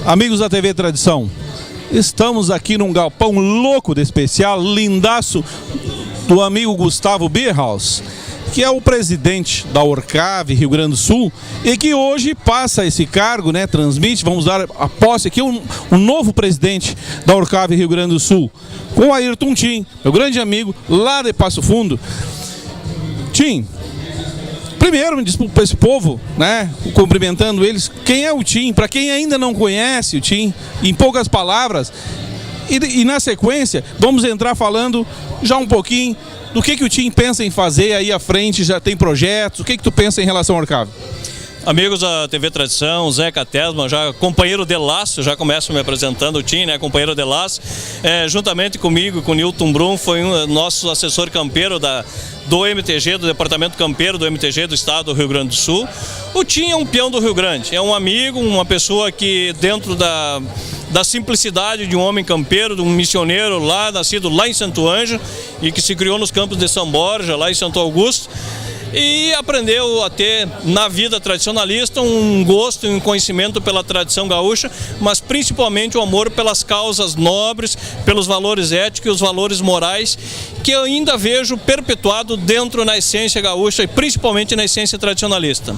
Amigos da TV Tradição, estamos aqui num galpão louco de especial, lindaço, do amigo Gustavo Bierhaus, que é o presidente da Orcave Rio Grande do Sul e que hoje passa esse cargo, né, transmite, vamos dar a posse aqui, um novo presidente da Orcave Rio Grande do Sul, com o Ayrton Tim, meu grande amigo lá de Passo Fundo. Tim, primeiro me desculpa para esse povo, né, cumprimentando eles, quem é o Tim, para quem ainda não conhece o Tim, em poucas palavras, e na sequência vamos entrar falando já um pouquinho do que o Tim pensa em fazer aí à frente, já tem projetos, o que tu pensa em relação ao Orcave? Amigos da TV Tradição, Zeca Tesman, já companheiro de laço, já começo me apresentando o Tim, né, companheiro de laço, juntamente comigo, com o Nilton Brum, foi nosso assessor campeiro do MTG, do Departamento Campeiro do MTG do Estado do Rio Grande do Sul. O Tim é um peão do Rio Grande, é um amigo, uma pessoa que dentro da simplicidade de um homem campeiro, de um missioneiro lá, nascido lá em Santo Ângelo e que se criou nos campos de São Borja, lá em Santo Augusto, e aprendeu a ter na vida tradicionalista um gosto e um conhecimento pela tradição gaúcha, mas principalmente o amor pelas causas nobres, pelos valores éticos e os valores morais que eu ainda vejo perpetuado dentro na essência gaúcha e principalmente na essência tradicionalista.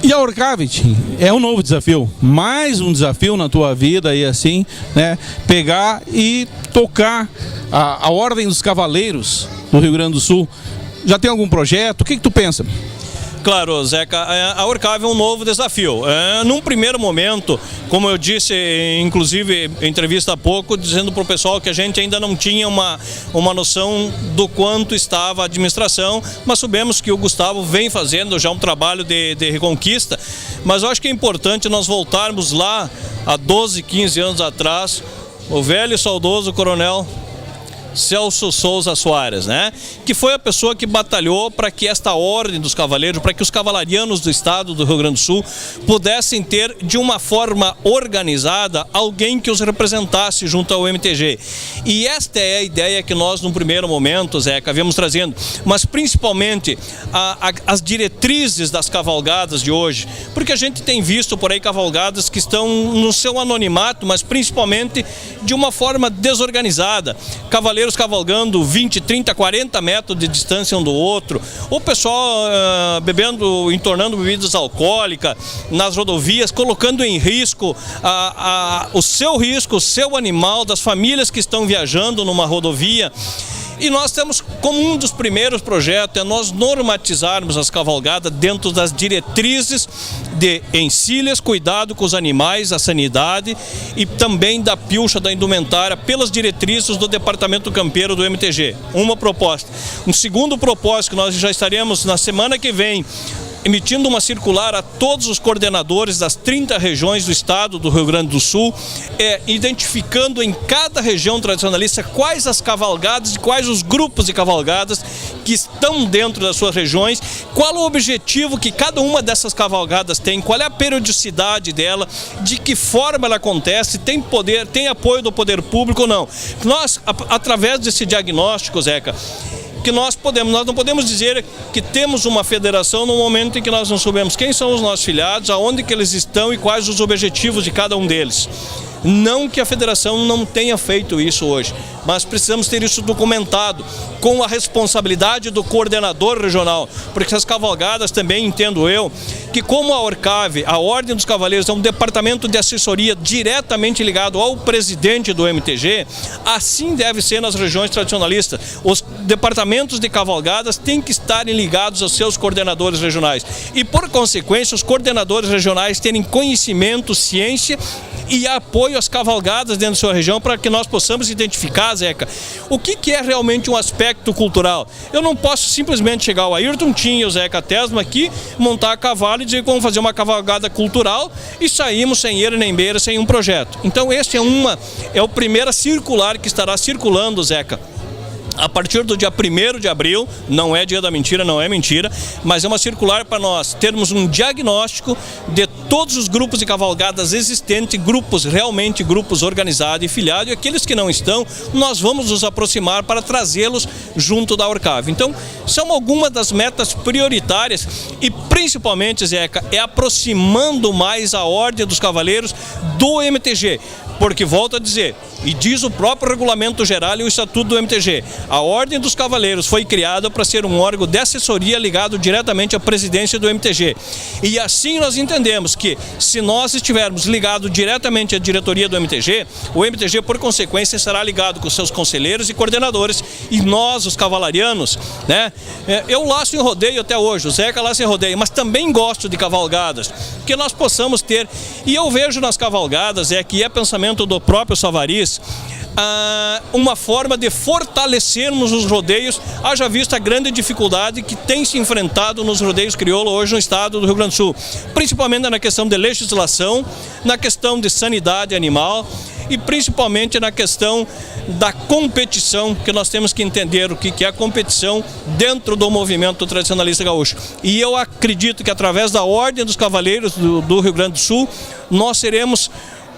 E a Orcave, Tim, é um novo desafio, mais um desafio na tua vida e assim, né, pegar e tocar a Ordem dos Cavaleiros do Rio Grande do Sul. Já tem algum projeto? O que tu pensa? Claro, Zeca, a Orcave é um novo desafio. Num primeiro momento, como eu disse, inclusive em entrevista há pouco, dizendo para o pessoal que a gente ainda não tinha uma noção do quanto estava a administração, mas soubemos que o Gustavo vem fazendo já um trabalho de reconquista, mas eu acho que é importante nós voltarmos lá há 12, 15 anos atrás, o velho e saudoso coronel Celso Souza Soares, né? Que foi a pessoa que batalhou para que esta ordem dos cavaleiros, para que os cavalarianos do estado do Rio Grande do Sul pudessem ter de uma forma organizada alguém que os representasse junto ao MTG. E esta é a ideia que nós, num primeiro momento, Zeca, viemos trazendo, mas principalmente as diretrizes das cavalgadas de hoje, porque a gente tem visto por aí cavalgadas que estão no seu anonimato, mas principalmente de uma forma desorganizada. Cavaleiros cavalgando 20, 30, 40 metros de distância um do outro, o pessoal bebendo, entornando bebidas alcoólicas nas rodovias, colocando em risco o seu animal, das famílias que estão viajando numa rodovia. E nós temos como um dos primeiros projetos nós normatizarmos as cavalgadas dentro das diretrizes de encilhas, cuidado com os animais, a sanidade e também da pilcha da indumentária pelas diretrizes do Departamento Campeiro do MTG. Uma proposta. Um segundo propósito que nós já estaremos na semana que vem emitindo uma circular a todos os coordenadores das 30 regiões do estado do Rio Grande do Sul, identificando em cada região tradicionalista quais as cavalgadas e quais os grupos de cavalgadas que estão dentro das suas regiões, qual o objetivo que cada uma dessas cavalgadas tem, qual é a periodicidade dela, de que forma ela acontece, tem poder, tem apoio do poder público ou não. Nós, através desse diagnóstico, Zeca, que nós não podemos dizer que temos uma federação no momento em que nós não sabemos quem são os nossos filiados, aonde que eles estão e quais os objetivos de cada um deles. Não que a federação não tenha feito isso hoje, mas precisamos ter isso documentado com a responsabilidade do coordenador regional, porque as cavalgadas também, entendo eu, que como a Orcave, a Ordem dos Cavaleiros, é um departamento de assessoria diretamente ligado ao presidente do MTG, assim deve ser nas regiões tradicionalistas. Os departamentos de cavalgadas têm que estarem ligados aos seus coordenadores regionais e, por consequência, os coordenadores regionais terem conhecimento, ciência e apoio às cavalgadas dentro da sua região para que nós possamos identificar, Zeca, o que é realmente um aspecto cultural. Eu não posso simplesmente chegar ao Ayrton Tim e o Zeca Tesman aqui, montar a cavalo e dizer que vamos fazer uma cavalgada cultural e saímos sem eira nem beira, sem um projeto. Então esse é o primeiro circular que estará circulando, Zeca, a partir do dia 1º de abril, não é dia da mentira, não é mentira, mas é uma circular para nós termos um diagnóstico de todos os grupos de cavalgadas existentes, realmente grupos organizados e filiados, e aqueles que não estão, nós vamos nos aproximar para trazê-los junto da Orcav. Então, são algumas das metas prioritárias e principalmente, Zeca, é aproximando mais a Ordem dos Cavaleiros do MTG. Porque, volto a dizer, e diz o próprio Regulamento Geral e o Estatuto do MTG, a Ordem dos Cavaleiros foi criada para ser um órgão de assessoria ligado diretamente à presidência do MTG. E assim nós entendemos que, se nós estivermos ligados diretamente à diretoria do MTG, o MTG, por consequência, será ligado com seus conselheiros e coordenadores, e nós, os cavalarianos, né? Eu laço em rodeio até hoje, o Zeca laça em rodeio, mas também gosto de cavalgadas, que nós possamos ter, e eu vejo nas cavalgadas, que é pensamento do próprio Savariz, uma forma de fortalecermos os rodeios, haja vista a grande dificuldade que tem se enfrentado nos rodeios crioulos hoje no estado do Rio Grande do Sul, principalmente na questão de legislação, na questão de sanidade animal e principalmente na questão da competição, que nós temos que entender o que é a competição dentro do movimento tradicionalista gaúcho. E eu acredito que através da Ordem dos Cavaleiros do Rio Grande do Sul, nós seremos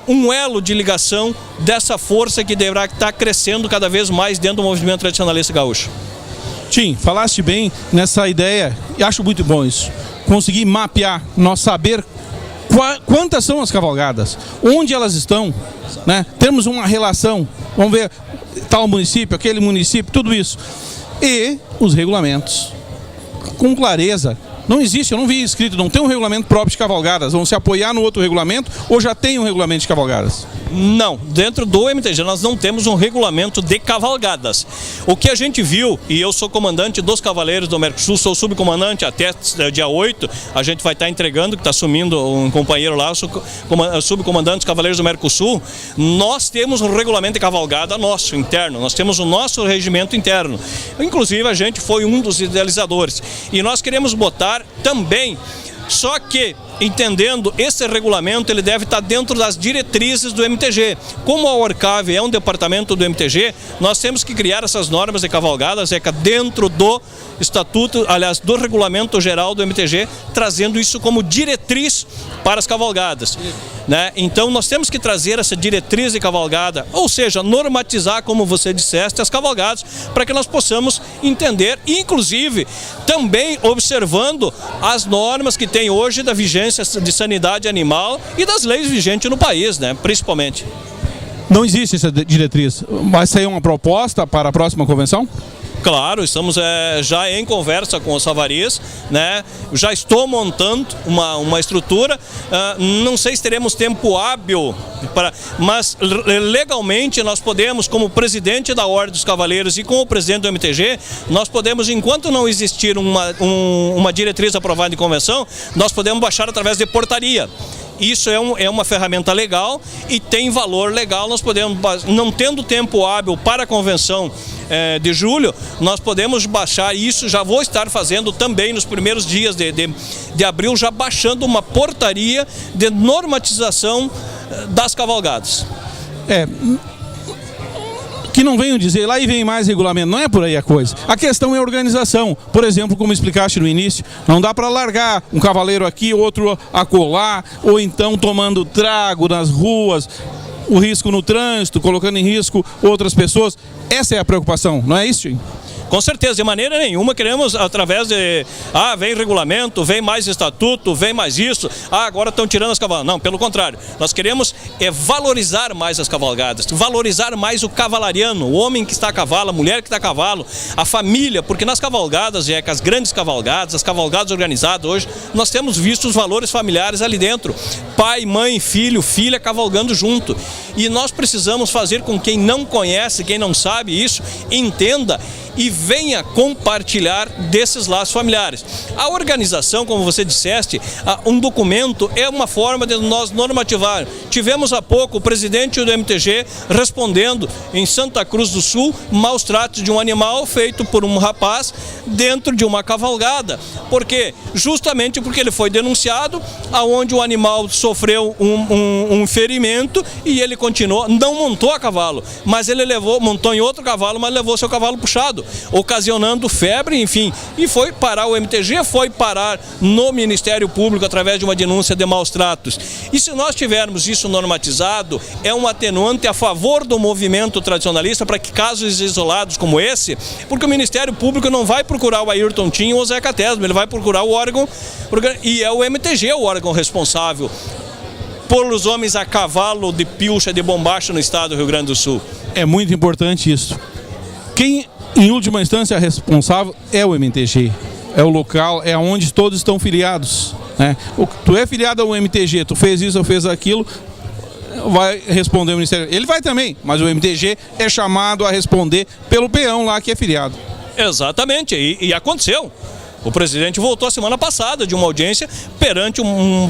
um elo de ligação dessa força que deverá estar crescendo cada vez mais dentro do movimento tradicionalista gaúcho. Tim, falaste bem nessa ideia e acho muito bom isso. Conseguir mapear, nós saber quantas são as cavalgadas, onde elas estão, né? Temos uma relação, vamos ver tal município, aquele município, tudo isso. E os regulamentos, com clareza. Não existe, eu não vi escrito, não tem um regulamento próprio de cavalgadas. Vão se apoiar no outro regulamento ou já tem um regulamento de cavalgadas? Não, dentro do MTG nós não temos um regulamento de cavalgadas. O que a gente viu, e eu sou comandante dos Cavaleiros do Mercosul, sou subcomandante até dia 8, a gente vai estar entregando, que está assumindo um companheiro lá, subcomandante dos Cavaleiros do Mercosul. Nós temos um regulamento de cavalgada nosso, interno, nós temos o nosso regimento interno. Inclusive a gente foi um dos idealizadores. E nós queremos botar também, só que entendendo esse regulamento, ele deve estar dentro das diretrizes do MTG. Como a Orcav é um departamento do MTG, nós temos que criar essas normas de cavalgada, Zeca, dentro do estatuto, aliás, do regulamento geral do MTG, trazendo isso como diretriz para as cavalgadas, né? Então nós temos que trazer essa diretriz de cavalgada, ou seja, normatizar, como você disseste, as cavalgadas, para que nós possamos entender, inclusive também observando as normas que tem hoje da vigência de sanidade animal e das leis vigentes no país, né? Principalmente. Não existe essa diretriz. Vai sair uma proposta para a próxima convenção? Claro, estamos já em conversa com o Savariz, né? Já estou montando uma estrutura, não sei se teremos tempo hábil, mas legalmente nós podemos, como presidente da Ordem dos Cavaleiros e com o presidente do MTG, nós podemos, enquanto não existir uma diretriz aprovada em convenção, nós podemos baixar através de portaria. Isso é uma ferramenta legal e tem valor legal. Nós podemos, não tendo tempo hábil para a convenção de julho, nós podemos baixar isso. Já vou estar fazendo também nos primeiros dias de abril, já baixando uma portaria de normatização das cavalgadas. Que não venham dizer, lá e vem mais regulamento, não é por aí a coisa. A questão é a organização. Por exemplo, como explicaste no início, não dá para largar um cavaleiro aqui, outro acolá, ou então tomando trago nas ruas, o risco no trânsito, colocando em risco outras pessoas. Essa é a preocupação, não é isso, Tim? Com certeza, de maneira nenhuma queremos através de, vem regulamento, vem mais estatuto, vem mais isso, agora estão tirando as cavalgadas. Não, pelo contrário, nós queremos valorizar mais as cavalgadas, valorizar mais o cavalariano, o homem que está a cavalo, a mulher que está a cavalo, a família, porque nas cavalgadas, as grandes cavalgadas, as cavalgadas organizadas hoje, nós temos visto os valores familiares ali dentro, pai, mãe, filho, filha cavalgando junto, e nós precisamos fazer com quem não conhece, quem não sabe isso, entenda e venha compartilhar desses laços familiares. A organização, como você disseste, um documento é uma forma de nós normativar. Tivemos há pouco o presidente do MTG respondendo em Santa Cruz do Sul maus tratos de um animal feito por um rapaz dentro de uma cavalgada. Por quê? Justamente porque ele foi denunciado, aonde o animal sofreu um ferimento e ele continuou, não montou a cavalo, mas ele montou em outro cavalo, mas levou seu cavalo puxado, ocasionando febre, enfim, e foi parar o MTG, foi parar no Ministério Público através de uma denúncia de maus tratos. E se nós tivermos isso normatizado, é um atenuante a favor do movimento tradicionalista para que casos isolados como esse, porque o Ministério Público não vai procurar o Ayrton Tim ou o Zeca Tesma, ele vai procurar o órgão, e é o MTG o órgão responsável pelos homens a cavalo de pilcha de bombacha no estado do Rio Grande do Sul. É muito importante isso. Quem, em última instância, é responsável é o MTG. É o local, é onde todos estão filiados, né? Tu é filiado ao MTG, tu fez isso ou fez aquilo, vai responder o Ministério. Ele vai também, mas o MTG é chamado a responder pelo peão lá que é filiado. Exatamente, e aconteceu. O presidente voltou a semana passada de uma audiência perante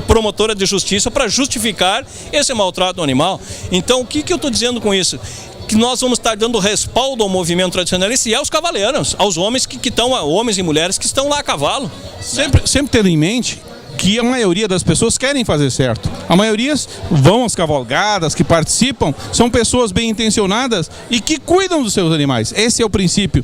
promotora de justiça para justificar esse maltrato ao animal. Então, o que eu estou dizendo com isso? Que nós vamos estar dando respaldo ao movimento tradicionalista e aos cavaleiros, aos homens que estão, homens e mulheres que estão lá a cavalo. Sempre tendo em mente que a maioria das pessoas querem fazer certo. A maioria vão às cavalgadas, que participam, são pessoas bem intencionadas e que cuidam dos seus animais. Esse é o princípio.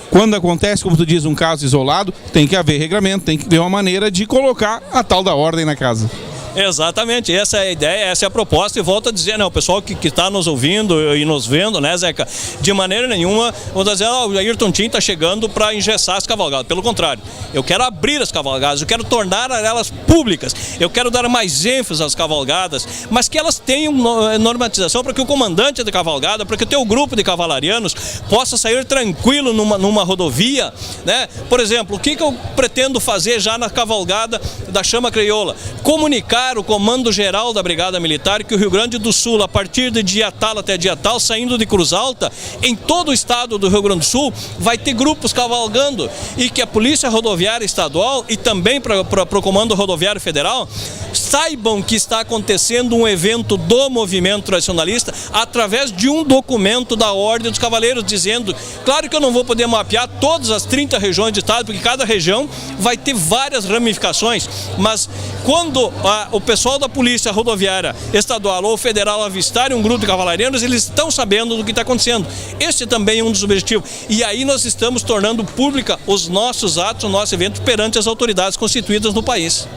Quando acontece, como tu diz, um caso isolado, tem que haver regramento, tem que ter uma maneira de colocar a tal da ordem na casa. Exatamente, essa é a ideia, essa é a proposta, e volto a dizer, né, o pessoal que está nos ouvindo e nos vendo, né, Zeca, de maneira nenhuma, vou dizer, o Ayrton Tim está chegando para engessar as cavalgadas. Pelo contrário, eu quero abrir as cavalgadas, eu quero tornar elas públicas, eu quero dar mais ênfase às cavalgadas, mas que elas tenham normatização para que o comandante da cavalgada, para que o teu grupo de cavalarianos possa sair tranquilo numa rodovia, né? Por exemplo, o que eu pretendo fazer já na cavalgada da Chama Crioula? Comunicar o Comando Geral da Brigada Militar que o Rio Grande do Sul, a partir de dia tal até dia tal, saindo de Cruz Alta, em todo o estado do Rio Grande do Sul, vai ter grupos cavalgando, e que a Polícia Rodoviária Estadual e também para o Comando Rodoviário Federal saibam que está acontecendo um evento do movimento tradicionalista através de um documento da Ordem dos Cavaleiros, dizendo, claro que eu não vou poder mapear todas as 30 regiões do estado, porque cada região vai ter várias ramificações, mas quando o pessoal da Polícia Rodoviária Estadual ou Federal avistarem um grupo de cavalarianos, eles estão sabendo do que está acontecendo. Este também é um dos objetivos. E aí nós estamos tornando pública os nossos atos, o nosso evento perante as autoridades constituídas no país.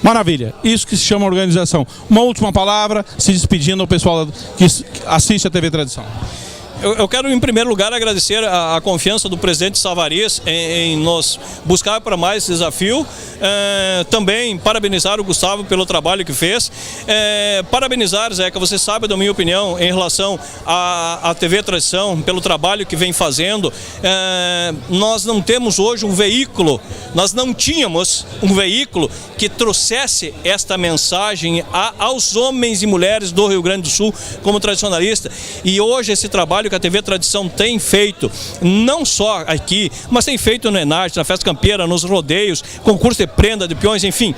Maravilha, isso que se chama organização. Uma última palavra, se despedindo ao pessoal que assiste a TV Tradição. Eu quero, em primeiro lugar, agradecer a confiança do presidente Savarias em nos buscar para mais esse desafio. Também parabenizar o Gustavo pelo trabalho que fez. Parabenizar, Zeca, você sabe da minha opinião em relação à TV Tradição, pelo trabalho que vem fazendo. Nós não temos hoje um veículo, nós não tínhamos um veículo que trouxesse esta mensagem aos homens e mulheres do Rio Grande do Sul como tradicionalista. E hoje esse trabalho que a TV Tradição tem feito, não só aqui, mas tem feito no Enarte, na Festa Campeira, nos rodeios, concurso de prenda, de peões, enfim.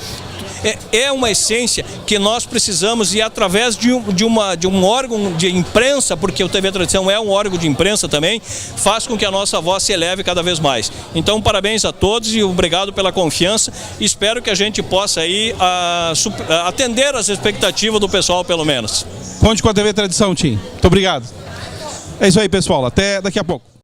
É uma essência que nós precisamos, e através de um órgão de imprensa, porque o TV Tradição é um órgão de imprensa também, faz com que a nossa voz se eleve cada vez mais. Então, parabéns a todos e obrigado pela confiança. Espero que a gente possa aí atender as expectativas do pessoal, pelo menos. Conte com a TV Tradição, Tim. Muito obrigado. É isso aí, pessoal. Até daqui a pouco.